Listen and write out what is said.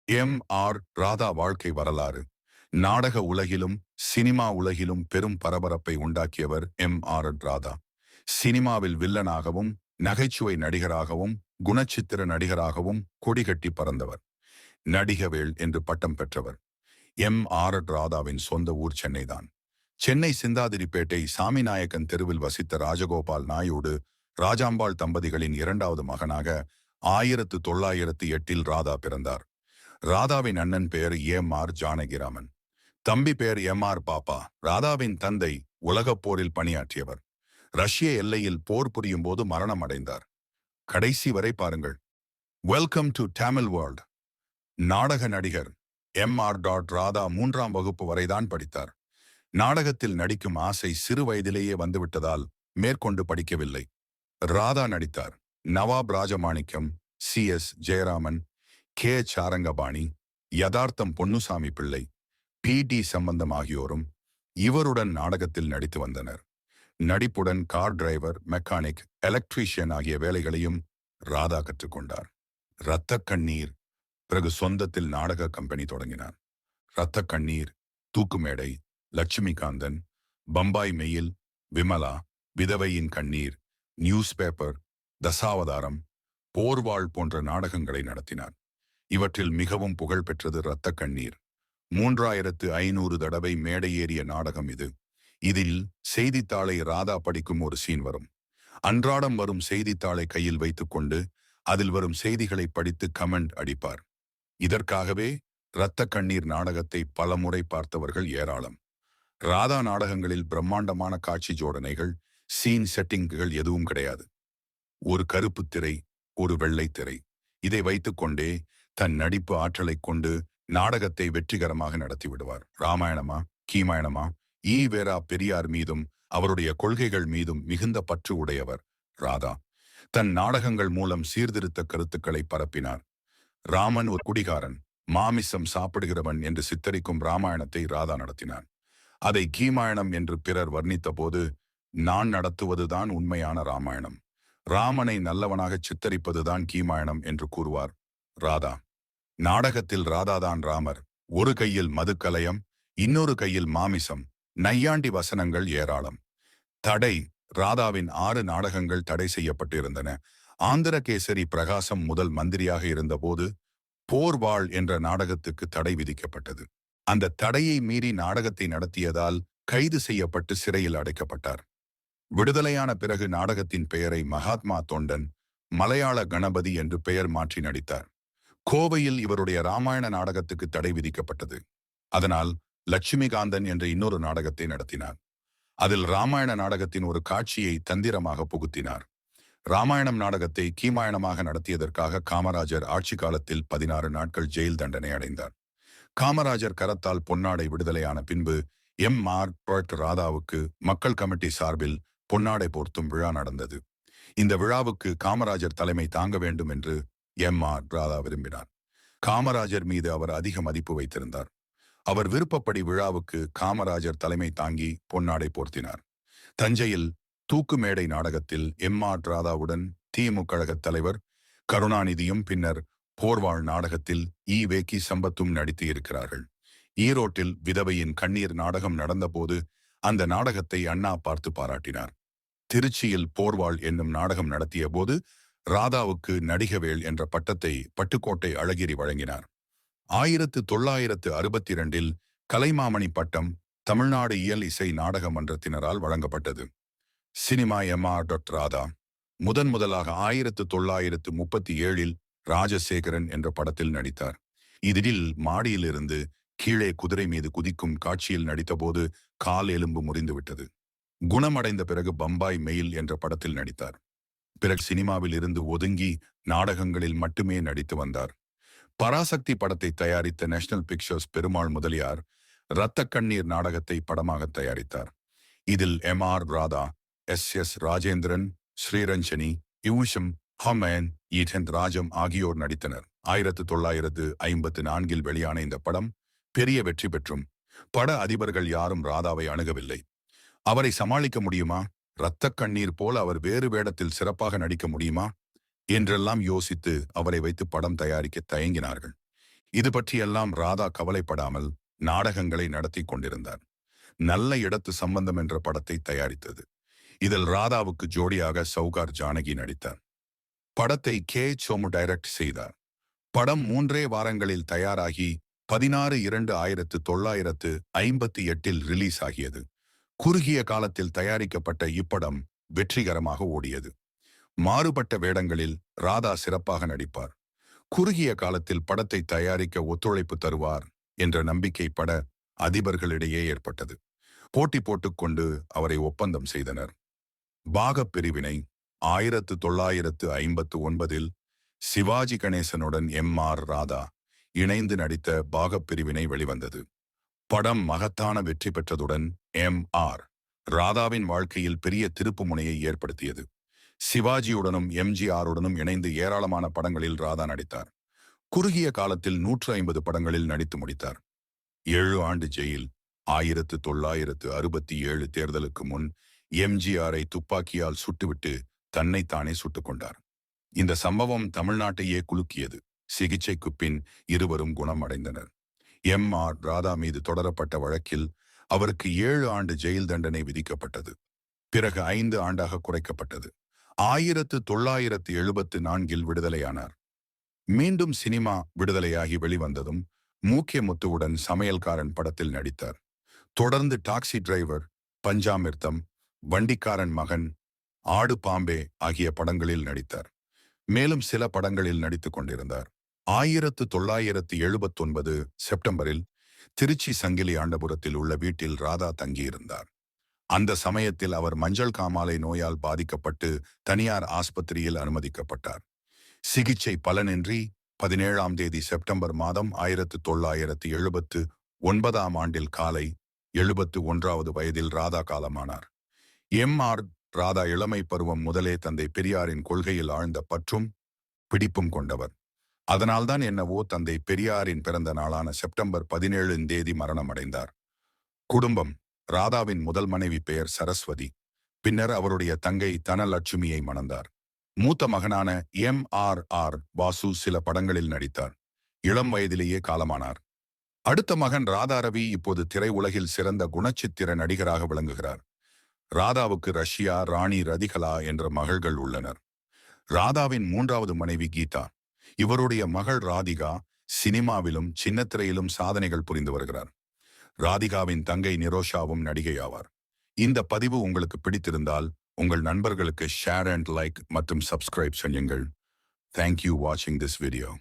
MR. Radha வாழ்க்கை வரலாறு. நாடக உலகிலும் சினிமா உலகிலும் பெரும் பரபரப்பை உண்டாக்கியவர் எம்.ஆர். ராதா. சினிமாவில் வில்லனாகவும் நகைச்சுவை நடிகராகவும் குணச்சித்திர நடிகராகவும் கொடிகட்டி பறந்தவர். நடிகவேள் என்று பட்டம் பெற்றவர். எம்.ஆர். ராதாவின் சொந்த ஊர் சென்னைதான். சென்னை சிந்தாதிரிப்பேட்டை சாமிநாயக்கன் தெருவில் வசித்த ராஜகோபால் நாயுடு ராஜாம்பாள் தம்பதிகளின் இரண்டாவது மகனாக 1908 ராதா பிறந்தார். ராதாவின் அண்ணன் பெயர் எம்.ஆர். ஜானகிராமன். தம்பி பெயர் எம்.ஆர். பாப்பா. ராதாவின் தந்தை உலகப் போரில் பணியாற்றியவர். ரஷ்ய எல்லையில் போர் புரியும் போது மரணம் அடைந்தார். கடைசி வரை பாருங்கள். Welcome to Tamil world. நாடக நடிகர் எம்.ஆர். ராதா 3ஆம் வகுப்பு வரைதான் படித்தார். நாடகத்தில் நடிக்கும் ஆசை சிறு வயதிலேயே வந்துவிட்டதால் மேற்கொண்டு படிக்கவில்லை. ராதா நடித்தார். நவாப் ராஜமாணிக்கம், சி.எஸ். ஜெயராமன், கே. சாரங்கபாணி, யதார்த்தம் பொன்னுசாமி பிள்ளை, பி.டி. சம்பந்தம் ஆகியோரும் இவருடன் நாடகத்தில் நடித்து வந்தனர். நடிப்புடன் கார் டிரைவர், மெக்கானிக், எலக்ட்ரீஷியன் ஆகிய வேலைகளையும் ராதா கற்றுக்கொண்டார். இரத்த கண்ணீர் பிறகு சொந்தத்தில் நாடக கம்பெனி தொடங்கினார். இரத்த கண்ணீர், தூக்குமேடை, லட்சுமிகாந்தன், பம்பாய் மெயில், விமலா, விதவையின் கண்ணீர், நியூஸ் பேப்பர், தசாவதாரம், போர்வாள் போன்ற நாடகங்களை நடத்தினார். இவற்றில் மிகவும் புகழ் பெற்றது இரத்த கண்ணீர். 3500 தடவை மேடை ஏறிய நாடகம் இது. இதில் செய்தித்தாளை ராதா படிக்கும் ஒரு சீன் வரும். அன்றாடம் வரும் செய்தித்தாளை கையில் வைத்துக்கொண்டு அதில் வரும் செய்திகளை படித்து கமெண்ட் அடிப்பார். இதற்காகவே இரத்த கண்ணீர் நாடகத்தை பலமுறை பார்த்தவர்கள் ஏராளம். ராதா நாடகங்களில் பிரம்மாண்டமான காட்சி ஜோடனைகள், சீன் செட்டிங்குகள் எதுவும் கிடையாது. ஒரு கருப்பு திரை, ஒரு வெள்ளை திரை. இதை வைத்துக்கொண்டே தன் நடிப்பு ஆற்றலைக் கொண்டு நாடகத்தை வெற்றிகரமாக நடத்தி விடுவார். ராமாயணமா, கீமாயணமா, ஈவேரா பெரியார் மீதும் அவருடைய கொள்கைகள் மீதும் மிகுந்த பற்று உடையவர் ராதா. தன் நாடகங்கள் மூலம் சீர்திருத்த கருத்துக்களை பரப்பினார். ராமன் ஒரு குடிகாரன், மாமிசம் சாப்பிடுகிறவன் என்று சித்தரிக்கும் ராமாயணத்தை ராதா நடத்தினார். அதை கீமாயணம் என்று பிறர் வர்ணித்த போது, நான் நடத்துவதுதான் உண்மையான ராமாயணம், ராமனை நல்லவனாக சித்தரிப்பதுதான் கீமாயணம் என்று கூறுவார் ராதா. நாடகத்தில் ராதாதான் ராமர். ஒரு கையில் மதுக்கலயம், இன்னொரு கையில் மாமிசம், நையாண்டி வசனங்கள் ஏராளம். தடை. ராதாவின் 6 நாடகங்கள் தடை செய்யப்பட்டிருந்தன. ஆந்திரகேசரி பிரகாசம் முதல் மந்திரியாக இருந்தபோது போர்வாள் என்ற நாடகத்துக்கு தடை விதிக்கப்பட்டது. அந்த தடையை மீறி நாடகத்தை நடத்தியதால் கைது செய்யப்பட்டு சிறையில் அடைக்கப்பட்டார். விடுதலையான பிறகு நாடகத்தின் பெயரை மகாத்மா தொண்டன், மலையாள கணபதி என்று பெயர் மாற்றி நடித்தார். கோவையில் இவருடைய ராமாயண நாடகத்துக்கு தடை விதிக்கப்பட்டது. அதனால் லட்சுமிகாந்தன் என்ற இன்னொரு நாடகத்தை நடத்தினார். அதில் ராமாயண நாடகத்தின் ஒரு காட்சியை தந்திரமாக புகுத்தினார். ராமாயணம் நாடகத்தை கீமாயணமாக நடத்தியதற்காக காமராஜர் ஆட்சி காலத்தில் 16 நாட்கள் ஜெயில் தண்டனை அடைந்தார். காமராஜர் கரத்தால் பொன்னாடை விடுதலையான பின்பு எம்.ஆர். ராதாவுக்கு மக்கள் கமிட்டி சார்பில் பொன்னாடை போர்த்தும் விழா நடந்தது. இந்த விழாவுக்கு காமராஜர் தலைமை தாங்க வேண்டும் என்று எம்.ஆர். ராதா விரும்பினார். காமராஜர் மீது அவர் அதிக மதிப்பு வைத்திருந்தார். அவர் விருப்பப்படி விழாவுக்கு காமராஜர் தலைமை தாங்கி பொன்னாடை போர்த்தினார். தஞ்சையில் தூக்கு மேடை நாடகத்தில் எம்.ஆர். ராதாவுடன் தி.மு. கழகத் தலைவர் கருணாநிதியும் பின்னர் போர்வாள் நாடகத்தில் ஈ.வே.கி. சம்பத்தும் நடித்து இருக்கிறார்கள். ஈரோட்டில் விதவையின் கண்ணீர் நாடகம் நடந்தபோது அந்த நாடகத்தை அண்ணா பார்த்து பாராட்டினார். திருச்சியில் போர்வாள் என்னும் நாடகம் நடத்திய போது ராதாவுக்கு நடிகவேள் என்ற பட்டத்தை பட்டுக்கோட்டை அழகிரி வழங்கினார். 1962 கலைமாமணி பட்டம் தமிழ்நாடு இயல் இசை நாடக மன்றத்தினரால் வழங்கப்பட்டது. Cinema MR. ராதா முதலாக 1937 ராஜசேகரன் என்ற படத்தில் நடித்தார். இதில் மாடியிலிருந்து கீழே குதிரை மீது குதிக்கும் காட்சியில் நடித்தபோது கால் எலும்பு முறிந்துவிட்டது. குணமடைந்த பிறகு பம்பாய் மெயில் என்ற படத்தில் நடித்தார். பிறகு சினிமாவில் இருந்து ஒதுங்கி நாடகங்களில் மட்டுமே நடித்து வந்தார். பராசக்தி படத்தை தயாரித்த நேஷனல் பிக்சர்ஸ் பெருமாள் முதலியார் இரத்த கண்ணீர் நாடகத்தை படமாக தயாரித்தார். இதில் எம்.ஆர். ராதா, எஸ்.எஸ். ராஜேந்திரன், ஸ்ரீரஞ்சனி, யூஷம், ஹமேன், ஈடன் ராஜம் ஆகியோர் நடித்தனர். 1954 வெளியான இந்த படம் பெரிய வெற்றி பெற்றும் பட அதிபர்கள் யாரும் ராதாவை அணுகவில்லை. அவரை சமாளிக்க முடியுமா, இரத்த கண்ணீர் போல் அவர் வேறு வேடத்தில் சிறப்பாக நடிக்க முடியுமா என்றெல்லாம் யோசித்து அவரை வைத்து படம் தயாரிக்க தயங்கினார்கள். இது பற்றியெல்லாம் ராதா கவலைப்படாமல் நாடகங்களை நடத்தி கொண்டிருந்தார். நல்ல இடத்து சம்பந்தம் என்ற படத்தை தயாரித்தது. இதில் ராதாவுக்கு ஜோடியாக சௌகார் ஜானகி நடித்தார். படத்தை கே சோமு டைரக்ட் செய்தார். படம் 3 வாரங்களில் தயாராகி 16/2/1958 ரிலீஸ் ஆகியது. குறுகிய காலத்தில் தயாரிக்கப்பட்ட இப்படம் வெற்றிகரமாக ஓடியது. மாறுபட்ட வேடங்களில் ராதா சிறப்பாக நடிப்பார். குறுகிய காலத்தில் படத்தை தயாரிக்க ஒத்துழைப்பு தருவார் என்ற நம்பிக்கை பட அதிபர்களிடையே ஏற்பட்டது. போட்டி போட்டுக்கொண்டு அவரை ஒப்பந்தம் செய்தனர். பாகப் பிரிவினை 1959 சிவாஜி கணேசனுடன் எம்.ஆர். ராதா இணைந்து நடித்த பாகப் பிரிவினை வெளிவந்தது. படம் மகத்தான வெற்றி பெற்றதுடன் எம்.ஆர். ராதாவின் வாழ்க்கையில் பெரிய திருப்புமுனையை ஏற்படுத்தியது. சிவாஜியுடனும் எம்.ஜி.ஆருடனும் இணைந்து ஏராளமான படங்களில் ராதா நடித்தார். குறுகிய காலத்தில் 150 படங்களில் நடித்து முடித்தார். 7 ஆண்டு ஜெயில். 1967 தேர்தலுக்கு முன் எம்.ஜி.ஆரை துப்பாக்கியால் சுட்டுவிட்டு தன்னைத்தானே சுட்டுக் கொண்டார். இந்த சம்பவம் தமிழ்நாட்டையே குலுக்கியது. சிகிச்சைக்கு பின் இருவரும் குணமடைந்தனர். எம்.ஆர். ராதா மீது தொடரப்பட்ட வழக்கில் அவருக்கு 7 ஆண்டு ஜெயில் தண்டனை விதிக்கப்பட்டது. பிறகு 5 ஆண்டாக குறைக்கப்பட்டது. 1974 விடுதலையானார். மீண்டும் சினிமா விடுதலையாகி வெளிவந்ததும் மூக்கியமுத்துவுடன் சமையல்காரன் படத்தில் நடித்தார். தொடர்ந்து டாக்ஸி டிரைவர், பஞ்சாமிர்தம், வண்டிக்காரன் மகன், ஆடு பாம்பே ஆகிய படங்களில் நடித்தார். மேலும் சில படங்களில் நடித்துக் கொண்டிருந்தார். 1979 செப்டம்பரில் திருச்சி சங்கிலி ஆண்டபுரத்தில் உள்ள வீட்டில் ராதா தங்கியிருந்தார். அந்த சமயத்தில் அவர் மஞ்சள் காமாலை நோயால் பாதிக்கப்பட்டு தனியார் ஆஸ்பத்திரியில் அனுமதிக்கப்பட்டார். சிகிச்சை பலனின்றி 17ஆம் தேதி செப்டம்பர் மாதம் 1979 ஆண்டில் காலை 71வது வயதில் ராதா காலமானார். எம்.ஆர். ராதா இளமை பருவம் முதலே தந்தை பெரியாரின் கொள்கையில் ஆழ்ந்த பற்றும் பிடிப்பும் கொண்டவர். அதனால்தான் என்னவோ தந்தை பெரியாரின் பிறந்த நாளான செப்டம்பர் 17 மரணமடைந்தார். குடும்பம். ராதாவின் முதல் மனைவி பெயர் சரஸ்வதி. பின்னர் அவருடைய தங்கை தனலட்சுமியை மணந்தார். மூத்த மகனான எம்.ஆர். வாசு சில படங்களில் நடித்தார். இளம் வயதிலேயே காலமானார். அடுத்த மகன் ராதா ரவி இப்போது திரையுலகில் சிறந்த குணச்சித்திர நடிகராக விளங்குகிறார். ராதாவுக்கு ரஷ்யா, ராணி ரதிகலா என்ற மகள்கள் உள்ளனர். ராதாவின் 3வது மனைவி கீதா. இவருடைய மகள் ராதிகா சினிமாவிலும் சின்னத்திரையிலும் சாதனைகள் புரிந்து வருகிறார். ராதிகாவின் தங்கை நிரோஷாவும் நடிகை ஆவார். இந்த பதிவு உங்களுக்கு பிடித்திருந்தால் உங்கள் நண்பர்களுக்கு ஷேர் அண்ட் லைக் மற்றும் சப்ஸ்கிரைப் செய்யுங்கள். Thank you watching this video.